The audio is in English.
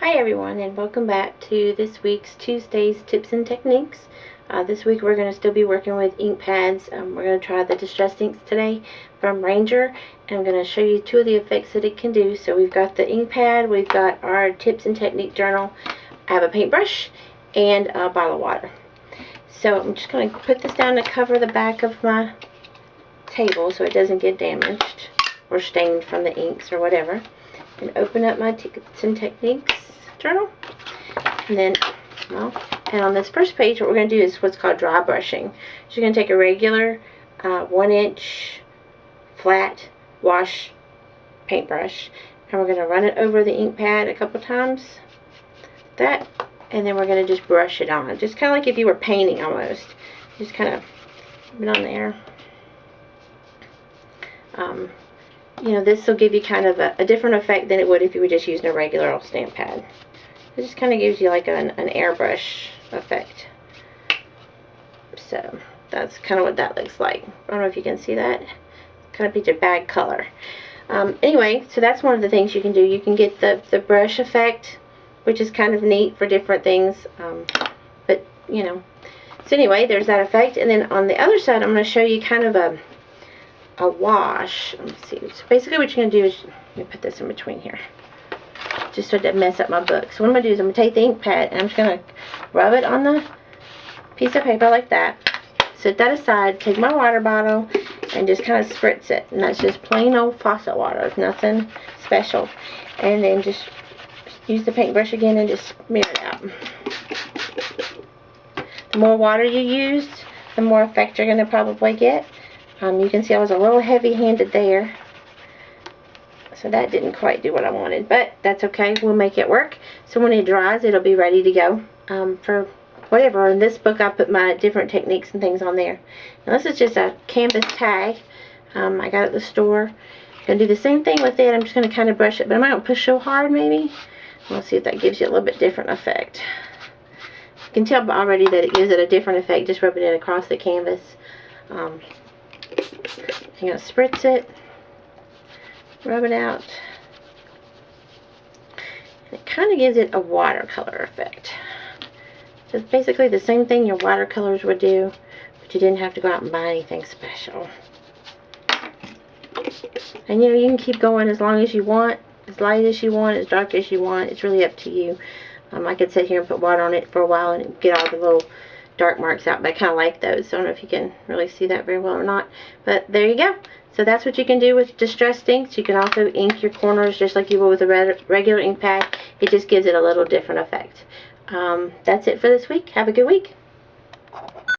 Hi everyone, and welcome back to this week's Tuesday's Tips and Techniques. This week we're going to still be working with ink pads. We're going to try the Distress Inks today from Ranger, and I'm going to show you two of the effects that it can do. So we've got the ink pad, we've got our Tips and Technique journal, I have a paintbrush, and a bottle of water. So I'm just going to put this down to cover the back of my table so it doesn't get damaged or stained from the inks or whatever. And open up my Tips and Techniques journal, and then, and on this first page what we're going to do is what's called dry brushing. So you're going to take a regular 1-inch flat wash paintbrush, and we're going to run it over the ink pad a couple times, and then we're going to just brush it on, just kind of like if you were painting almost. Just kind of put it on there. You know, this will give you kind of a different effect than it would if you were just using a regular old stamp pad. It just kind of gives you like an airbrush effect. So that's kind of what that looks like. I don't know if you can see that. Kind of be a bad color. Anyway, so that's one of the things you can do. You can get the brush effect, which is kind of neat for different things. But, you know. So anyway, there's that effect. And then on the other side, I'm going to show you kind of a wash. Let's see. So basically what you're going to do is, let me put this in between here, just so it doesn't mess up my book. So what I'm going to do is I'm going to take the ink pad and I'm just going to rub it on the piece of paper like that. Set that aside, take my water bottle and just kind of spritz it. And that's just plain old faucet water. It's nothing special. And then just use the paintbrush again and just smear it out. The more water you use, the more effect you're going to probably get. You can see I was a little heavy-handed there, so that didn't quite do what I wanted, but that's okay. We'll make it work. So when it dries, it'll be ready to go for whatever. In this book, I put my different techniques and things on there. Now this is just a canvas tag I got at the store. I'm going to do the same thing with it. I'm just going to kind of brush it, but I'm not going to push so hard maybe. We'll see if that gives you a little bit different effect. You can tell already that it gives it a different effect just rubbing it across the canvas. I'm going to spritz it, rub it out, and it kind of gives it a watercolor effect. So it's basically the same thing your watercolors would do, but you didn't have to go out and buy anything special. And you know, you can keep going as long as you want, as light as you want, as dark as you want. It's really up to you. I could sit here and put water on it for a while and get all the little dark marks out, but I kind of like those. So I don't know if you can really see that very well or not, but there you go. So that's what you can do with Distress Inks. You can also ink your corners just like you would with a regular ink pad. It just gives it a little different effect. That's it for this week. Have a good week.